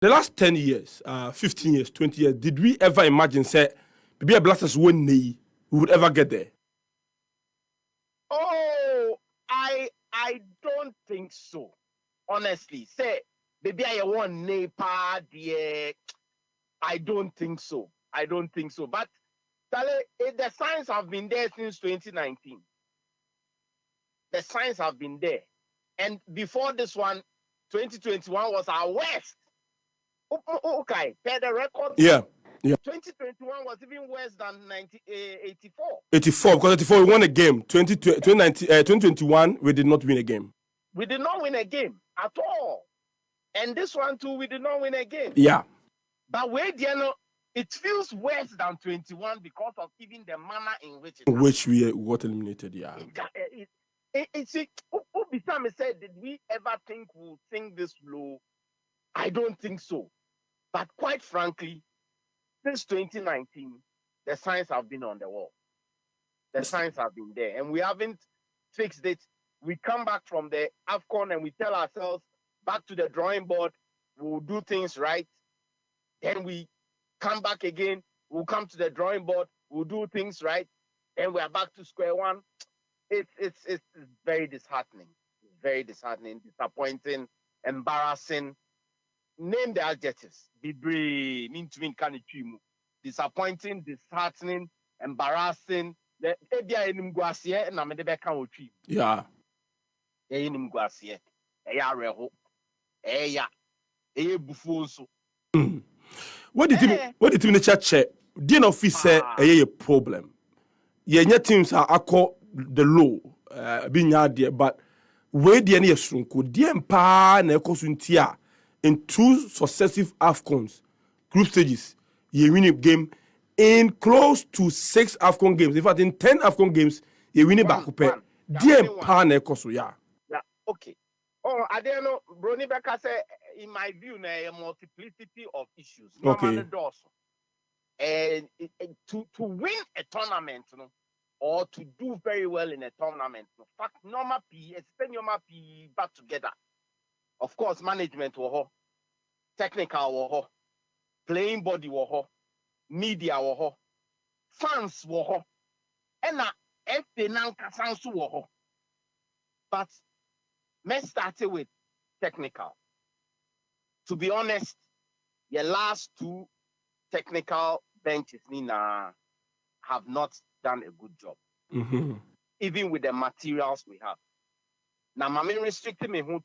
The last 10 years, 15 years, 20 years, did we ever imagine, say, maybe a Blasters win, we would ever get there? Oh, I don't think so. Honestly, say, maybe I want Nepal, the I don't think so. I don't think so. But the signs have been there since 2019. The signs have been there. And before this one, 2021 was our worst. Okay, per the record. Yeah. 2021 was even worse than 84. 84, because 84 we won a game. 2021, we did not win a game. We did not win a game at all. And this one too, we did not win a game. Yeah. But wait, it feels worse than 21 because of even the manner in which we got eliminated, yeah. Obisame said, did we ever think we'll sink this low? I don't think so. But quite frankly, since 2019, the signs have been on the wall. The signs have been there, and we haven't fixed it. We come back from the AFCON and we tell ourselves, back to the drawing board, we'll do things right. Then we come back again, we'll come to the drawing board, we'll do things right. Then we are back to square one. It's very disheartening. Very disheartening, disappointing, embarrassing. Name the adjectives. Disappointing, disheartening, embarrassing. Yeah. What did you check? Dean office say a problem. Yeah, teams are the low, being out there, but where the any sunko, the empire na ekosuntia in 2 successive AFCONs group stages. You win a game in close to 6 AFCON games. In fact, in 10 AFCON games, you win it back up. The empire na ekosu, yeah. Yeah, okay. Oh, I don't know. Brony Becker said, in my view, a multiplicity of issues. Okay. And to win a tournament, or to do very well in a tournament, in fact, normal P, especially normal P, back together. Of course, management was technical was playing body was media was fans was and but let's start with technical. To be honest, the last 2 technical benches Nina have not done a good job. Mm-hmm. Even with the materials we have. Now, my main restricting me to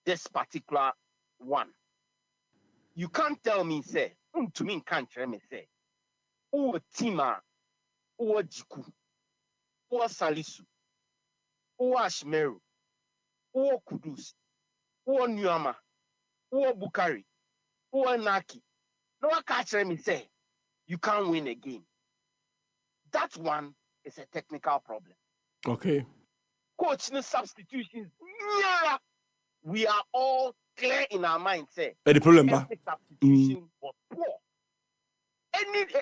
this particular one. You can't tell me, say, to me, can't tell me, say, oh, Tima, oh, Jiku, oh, Salisu, oh, Ashmeru, oh, Kudus, oh, Nyama, oh, Bukari, oh, Naki. No one can't tell me, say, you can't win a game. That one is a technical problem. Okay. Coach, no substitutions. Yeah. We are all clear in our mind, say. The problem, every substitution was poor.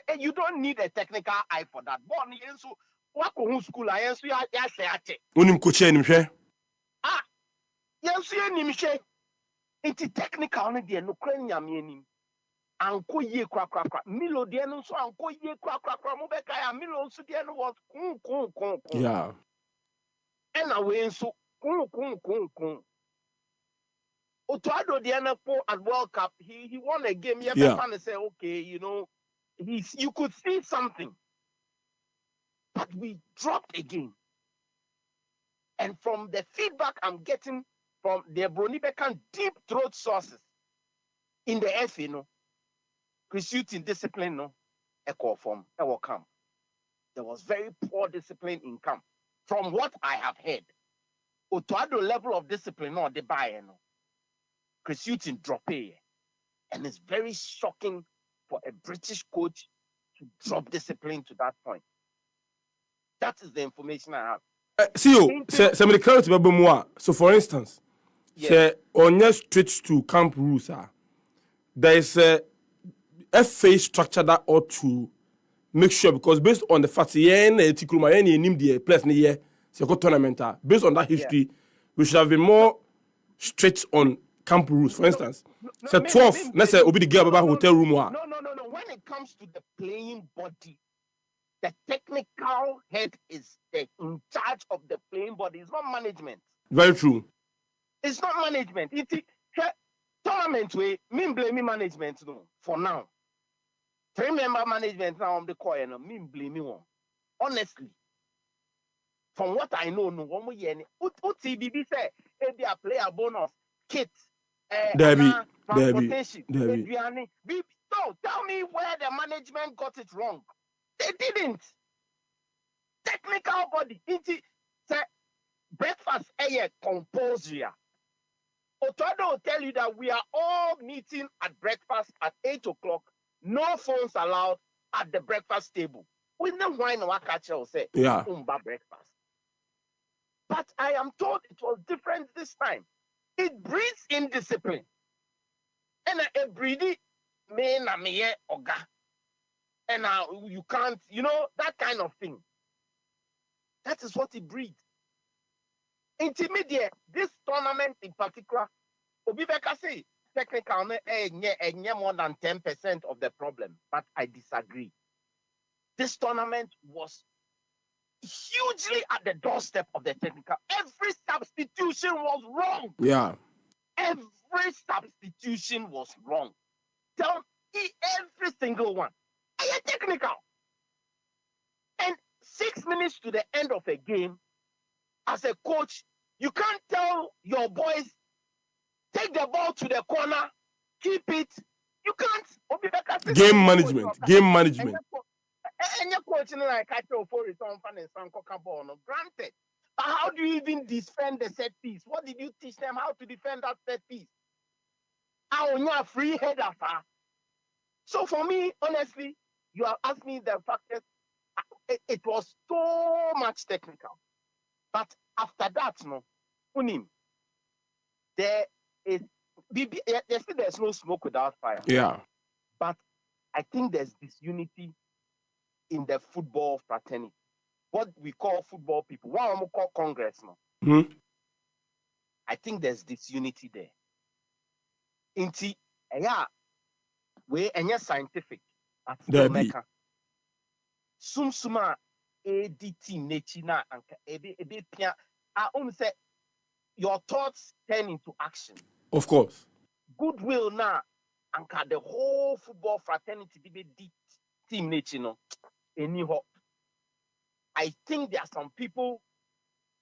And you don't need a technical eye for that. But so what school I answer ya say Unim coach nimhwe. Ah. Yes, you nimhwe. It's technical no dey no kran nyame anim. Anko ye kwa Milo de no so anko ye kwa mo be kai Milo so de no was kun. Yeah. And away so kun. Otuado de no at World Cup he won a game. Yeah. And say okay, you could see something. But we dropped again. And from the feedback I'm getting from the Bronibekan deep throat sources in the FA, shooting discipline, echo from our camp. There was very poor discipline in camp. From what I have heard, Otuado level of discipline, no, the buy, shooting drop a, and it's very shocking for a British coach to drop discipline to that point. That is the information I have. So for instance, on your streets to camp rules, there is a FA structure that ought to make sure, because based on the fact tournament, based on that history, we should have been more strict on camp rules, for instance. Say 12, let's say, be the girl about hotel room. No. When it comes to the playing body, the technical head is in charge of the playing body. It's not management. Very true. It's not management. It's tournament way. Me blame management no. For now, 3-member management now on the coin. No, me blame me one. Honestly, from what I know, no one year. TBB say if they are player bonus kit, transportation, no, tell me where the management got it wrong. They didn't. Technical body. It's breakfast compulsory. Otodo will tell you that we are all meeting at breakfast at 8 o'clock. No phones allowed at the breakfast table. We know why no catcher will say breakfast. But I am told it was different this time. It breeds indiscipline. And a breedy me na me oga. And you can't, that kind of thing. That is what it breeds. Intermediate, this tournament in particular, Obibeka say technical more than 10% of the problem, but I disagree. This tournament was hugely at the doorstep of the technical. Every substitution was wrong. Yeah. Every substitution was wrong. Tell me every single one. I am technical. And 6 minutes to the end of a game, as a coach, you can't tell your boys, take the ball to the corner, keep it. You can't. Game management. And your coach, like I told for return and granted. But how do you even defend the set piece? What did you teach them how to defend that set piece? How you are free header, sir. So for me, honestly, you have asked me the fact that it was so much technical. But after that, there's no smoke without fire. Yeah. But I think there's disunity in the football fraternity. What we call football people. What we call Congress now. Mm-hmm. I think there's disunity there. We scientific. Sumsuma ADT Nechina and I say your thoughts turn into action. Of course. Goodwill now and the whole football fraternity be team Nechino. Anyhow, I think there are some people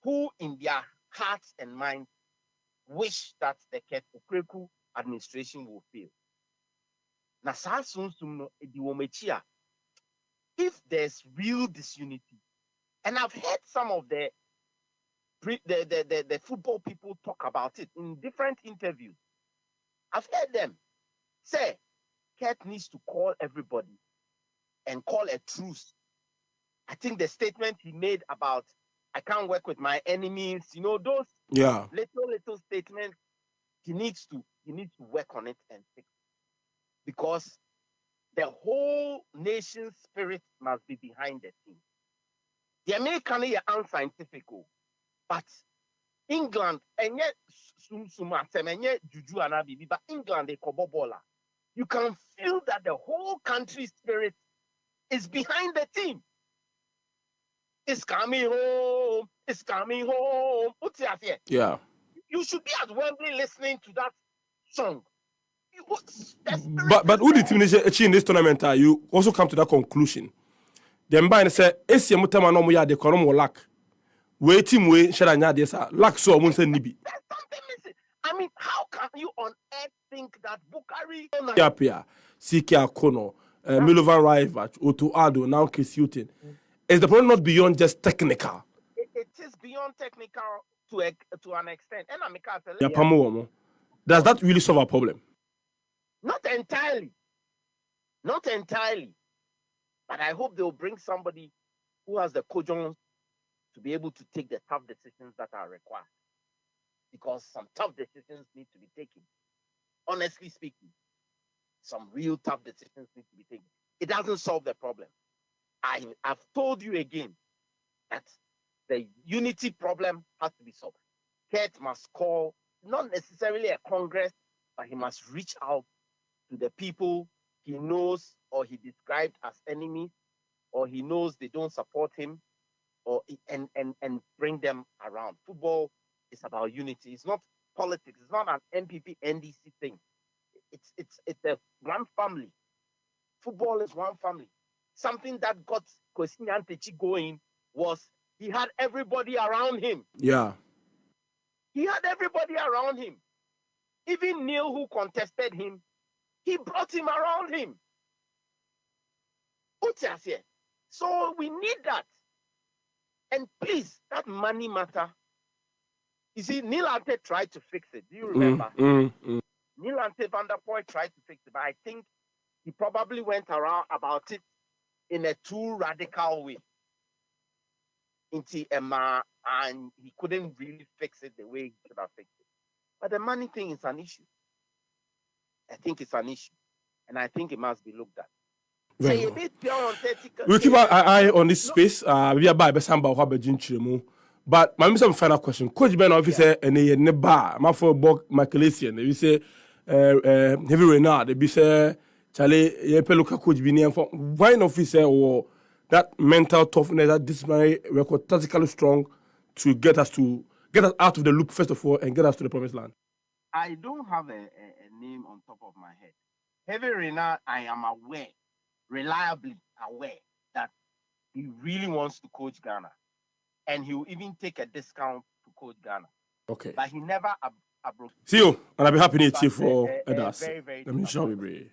who in their hearts and minds wish that the Ketu administration will fail. If there's real disunity, and I've heard some of the football people talk about it in different interviews. I've heard them say, Ket needs to call everybody and call a truce. I think the statement he made about, I can't work with my enemies, those little statements, he needs to work on it and fix it. Because the whole nation's spirit must be behind the team. The American is unscientific, but England, and yet Juju and Abibi, but England, they kobobola. You can feel that the whole country's spirit is behind the team. It's coming home. It's coming home. Yeah. You should be at Wembley listening to that song. But who the team in this tournament? You also come to that conclusion. The Mbine say, "Esi mutema no mo ya de kono mo lack. We team we share anya de sa lack so mo say nibi." There's something missing. I mean, how can you on earth think that Bukari Yapia, Siki Akono, Milovan Raivac, Oto Ado, now Kisutin. Is the problem not beyond just technical? It is beyond technical to an extent. And does that really solve our problem? Not entirely. Not entirely. But I hope they'll bring somebody who has the cogence to be able to take the tough decisions that are required. Because some tough decisions need to be taken. Honestly speaking, some real tough decisions need to be taken. It doesn't solve the problem. I've told you again that the unity problem has to be solved. Kurt must call not necessarily a congress, but he must reach out to the people he knows or he described as enemies, or he knows they don't support him, or and bring them around. Football is about unity. It's not politics. It's not an NPP NDC thing. It's a one family. Football is one family. Something that got Kwesi Nyantakyi going was he had everybody around him. Yeah. He had everybody around him. Even Neil, who contested him, he brought him around him. So we need that. And please, that money matter. You see, Neil Ante tried to fix it. Do you remember? Neil Ante van der Poel tried to fix it, but I think he probably went around about it in a too radical way. And he couldn't really fix it the way he should have fixed it. But the money thing is an issue. I think it's an issue. And I think it must be looked at. Very well. We'll keep our eye on this space. We are by Besamba or but my final question. Coach Ben officer and a neba, my for Michaelisian. We say heavy Renard, they say Charlie Yepeluka coach be for wine officer or that mental toughness, that disciplinary record tactically strong to get us out of the loop first of all and get us to the promised land. I don't have a name on top of my head. Heavy Renard, I am reliably aware that he really wants to coach Ghana, and he will even take a discount to coach Ghana. Okay. But he never abrogated. See you, and I'll be happy to see you for others. Let me show you.